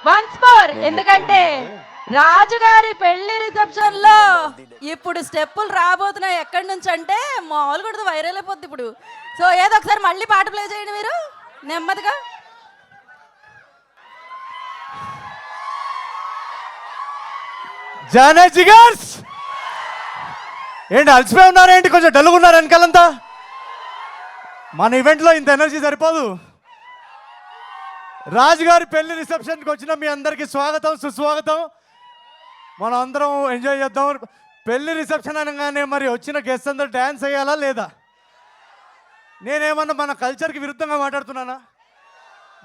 Once more, ఎందుకంటే రాజుగారి పెళ్లి రిసెప్షన్ లో ఇప్పుడు స్టెప్పులు రాబోతున్నాయి. ఎక్కడి నుంచి అంటే మామూలు కూడా వైరల్ అయిపోద్ది ఇప్పుడు. సో ఏదో ఒకసారి మళ్ళీ పాట ప్లే చేయండి మీరు నెమ్మదిగా. జానే జిగర్స్ ఏంటి అలసిపోయి ఉన్నారేంటి? కొంచెం డల్గా ఉన్నారు వెనకాలంతా. మన ఈవెంట్లో ఇంత ఎనర్జీ సరిపోదు. రాజుగారి పెళ్లి రిసెప్షన్కి వచ్చిన మీ అందరికీ స్వాగతం, సుస్వాగతం. మనం అందరం ఎంజాయ్ చేద్దాం. పెళ్లి రిసెప్షన్ అనగానే మరి వచ్చిన గెస్ట్ అందరూ డ్యాన్స్ వేయాలా లేదా? నేనేమన్నా మన కల్చర్కి విరుద్ధంగా మాట్లాడుతున్నానా?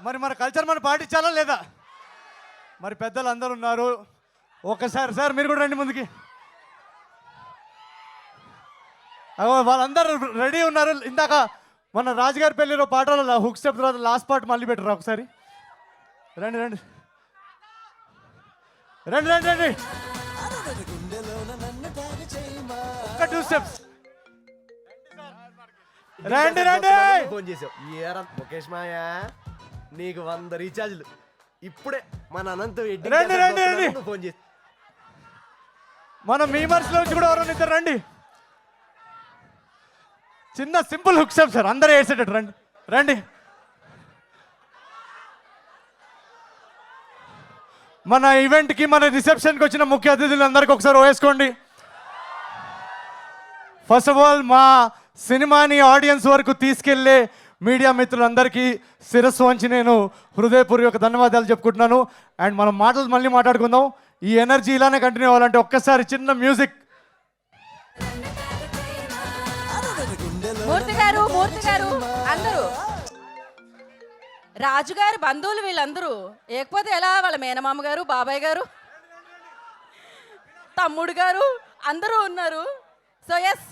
మరి మన కల్చర్ మనం పాటించాలా లేదా? మరి పెద్దలు అందరూ ఉన్నారు. ఒకసారి సార్ మీరు కూడా రండి ముందుకి. వాళ్ళందరూ రెడీ ఉన్నారు. ఇందాక మన రాజుగారి పెళ్లిలో పాటలో హుక్ స్టెప్ తర్వాత లాస్ట్ పార్ట్ మళ్ళీ పెట్టరు ఒకసారి. రండి రండి రండి రండి రండి. ఒక్క 2 స్టెప్స్. రండి రండి. ఫోన్ చేసావు ఏరా ముఖేష్ మాయా, నీకు 100 రీఛార్జ్లు ఇప్పుడే మన అనంత రండి రండి రండి. ఫోన్ చేసి మన మీమర్స్ లో కూడా ఎవరైనా ఇద్దరు రండి. చిన్న సింపుల్ హుక్ స్టెప్ సార్, అందరూ వేసేటట్టు రండి రండి. మన ఈవెంట్కి మన రిసెప్షన్కి వచ్చిన ముఖ్య అతిథులు అందరికీ ఒకసారి వేసుకోండి. ఫస్ట్ ఆఫ్ ఆల్ మా సినిమాని ఆడియన్స్ వరకు తీసుకెళ్లే మీడియా మిత్రులందరికీ శిరస్సు వంచి నేను హృదయపూర్వక ధన్యవాదాలు చెప్పుకుంటున్నాను. అండ్ మనం మాటలు మళ్ళీ మాట్లాడుకుందాం. ఈ ఎనర్జీ ఇలానే కంటిన్యూ అవ్వాలంటే ఒక్కసారి చిన్న మ్యూజిక్. మూర్తి గారు అందరూ రాజుగారి బంధువులు వీళ్ళందరూ. లేకపోతే ఎలా? వాళ్ళ మేనమామ గారు, బాబాయ్ గారు, తమ్ముడు గారు అందరూ ఉన్నారు. సో ఎస్,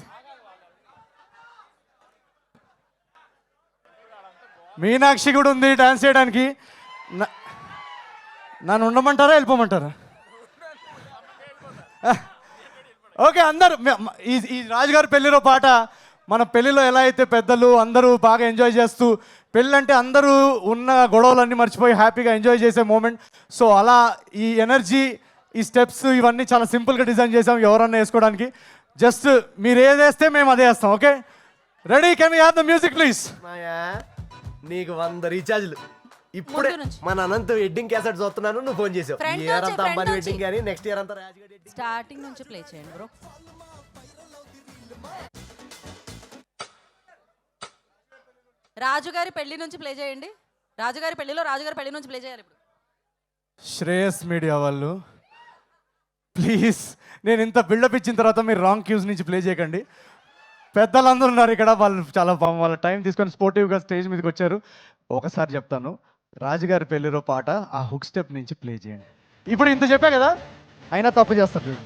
మీనాక్షి కూడా ఉంది డాన్స్ చేయడానికి. నన్ను ఉండమంటారా వెళ్ళిపోమంటారా? ఓకే అందరు ఈ రాజుగారి పెళ్లిలో పాట మన పెళ్లిలో ఎలా అయితే పెద్దలు అందరూ బాగా ఎంజాయ్ చేస్తూ, పెళ్ళి అంటే అందరూ ఉన్న గొడవలన్నీ మర్చిపోయి హ్యాపీగా ఎంజాయ్ చేసే మూమెంట్. సో అలా ఈ ఎనర్జీ, ఈ స్టెప్స్ ఇవన్నీ చాలా సింపుల్గా డిజైన్ చేసాం ఎవరన్నా వేసుకోవడానికి. జస్ట్ మీరు ఏది వేస్తే మేము అదే వేస్తాం. Okay ready? Can we have the music please? Maya, నీకు 100 రీఛార్జ్లు ఇప్పుడే మన అనంత వెడ్డింగ్ క్యాసెట్ చూస్తున్నాను, నువ్వు ఫోన్ చేసావు. ఇయర్ అంతా అంబానీ వెడ్డింగ్ కానీ నెక్స్ట్ ఇయర్ అంతా రాజుగారి స్టార్టింగ్ నుంచి ప్లే చేయండి బ్రో. రాజుగారి పెళ్లి నుంచి ప్లే చేయండి. రాజుగారి పెళ్లిలో రాజుగారి పెళ్లి నుంచి ప్లే చేయాలి ఇప్పుడు. శ్రేయస్ మీడియా వాళ్ళు ప్లీజ్, నేను ఇంత బిల్డప్ ఇచ్చిన తర్వాత మీరు రాంగ్ క్యూస్ నుంచి ప్లే చేయకండి. పెద్దలందరూ ఉన్నారు ఇక్కడ, వాళ్ళు చాలా వాళ్ళ టైం తీసుకొని స్పోర్టివ్గా స్టేజ్ మీదకి వచ్చారు. ఒకసారి చెప్తాను, రాజుగారి పెళ్లిలో పాట ఆ హుక్ స్టెప్ నుంచి ప్లే చేయండి. ఇప్పుడు ఇంత చెప్పా కదా, అయినా తప్పు చేస్తారు.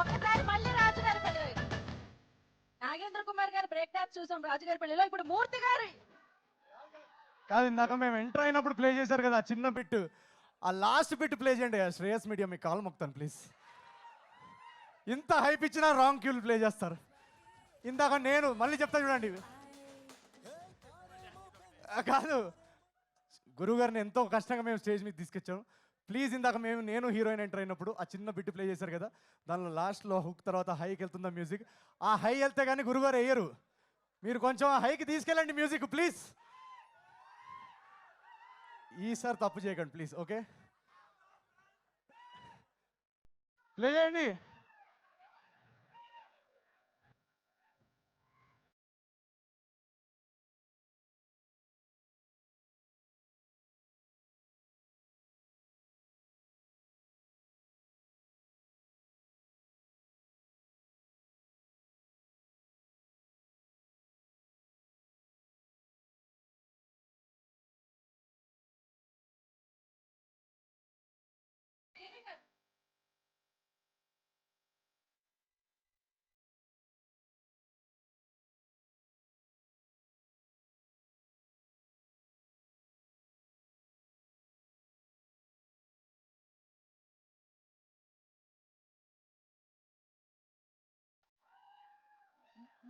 ఒకసారి మళ్ళీ రాజుగారి పెళ్లి. నాగేంద్ర కుమార్ గారి బ్రేక్ డాన్స్ చూసాం రాజుగారి పెళ్లిలో. ఇప్పుడు మూర్తి గారి కాదు, ఇందాక మేము ఎంటర్ అయినప్పుడు ప్లే చేశారు కదా ఆ చిన్న బిట్, ఆ లాస్ట్ బిట్ ప్లే చేయండి. శ్రేయస్ మీడియా మీకు కాల్ మొక్తాను ప్లీజ్. ఇంత హైప్ ఇచ్చినా రాంగ్ క్యూలు ప్లే చేస్తారు. ఇందాక నేను మళ్ళీ చెప్తా చూడండి. కాదు, గురువుగారిని ఎంతో కష్టంగా మేము స్టేజ్ మీద తీసుకొచ్చాము. ప్లీజ్ ఇందాక నేను హీరోయిన్ ఎంటర్ అయినప్పుడు ఆ చిన్న బిట్ ప్లే చేశారు కదా, దానిలో లాస్ట్లో హుక్ తర్వాత హైకి వెళ్తుందా మ్యూజిక్. ఆ హై వెళ్తే కానీ గురువుగారు వేయరు. మీరు కొంచెం ఆ హైకి తీసుకెళ్ళండి మ్యూజిక్ ప్లీజ్. ఈసారి తప్పు చేయకండి ప్లీజ్. ఓకే ప్లే చేయండి.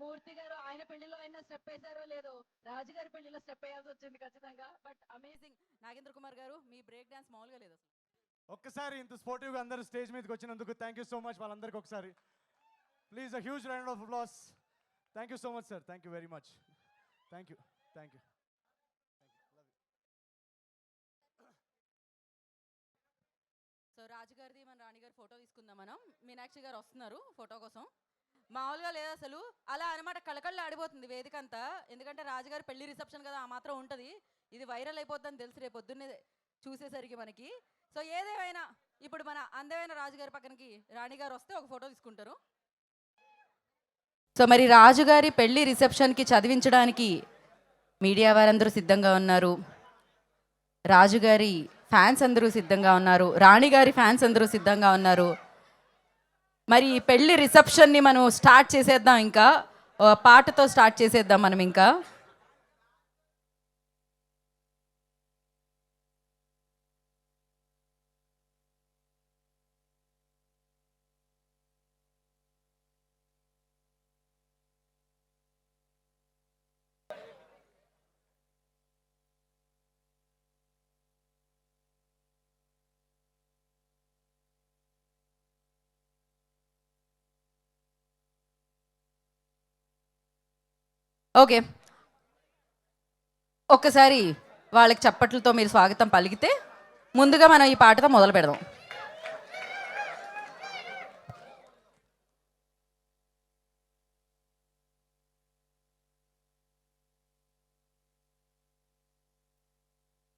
మూర్తి గారు ఆయన పెళ్లిలో అయినా స్టెప్ వేశారో లేదో రాజు గారి పెళ్లిలో స్టెప్ వేయాల్సి వచ్చింది ఖచ్చితంగా. But amazing. నాగేంద్ర కుమార్ గారు మీ బ్రేక్ డాన్స్ మామూలుగా లేదు అసలు. ఒక్కసారి ఇంత స్పోర్టివ్గా అందరూ స్టేజ్ మీదకి వచ్చినందుకు థ్యాంక్ యూ సో మచ్ వాళ్ళందరికీ ఒకసారి please a huge round of applause. Thank you so much sir, thank you very much, thank you, thank you. So రాజుగారిది మన రాణిగారి ఫోటో తీసుకుందాం మనం. మీనాక్షి గారు వస్తున్నారు ఫోటో కోసం. మామూలుగా లేదు అసలు, అలా అనమాట కళకళ ఆడిపోతుంది వేదిక అంతా. ఎందుకంటే రాజుగారి పెళ్లి రిసెప్షన్ కదా, ఆ మాత్రం ఉంటుంది. ఇది వైరల్ అయిపోతుందని తెలుసు రేపు పొద్దున్నే చూసేసరికి మనకి. సో ఏదేమైనా ఇప్పుడు మన అందమైన రాజుగారి పక్కనకి రాణిగారు వస్తే ఒక ఫోటో తీసుకుంటారు. సో మరి రాజుగారి పెళ్లి రిసెప్షన్కి చదివించడానికి మీడియా వారందరూ సిద్ధంగా ఉన్నారు, రాజుగారి ఫ్యాన్స్ అందరూ సిద్ధంగా ఉన్నారు, రాణిగారి ఫ్యాన్స్ అందరూ సిద్ధంగా ఉన్నారు. మరి ఈ పెళ్లి రిసెప్షన్ని మనం స్టార్ట్ చేసేద్దాం. ఇంకా పాటతో స్టార్ట్ చేసేద్దాం మనం ఇంకా. ఓకే, ఒక్కసారి వాళ్ళకి చప్పట్లతో మీరు స్వాగతం పలికితే ముందుగా మనం ఈ పాటతో మొదలు పెడదాం.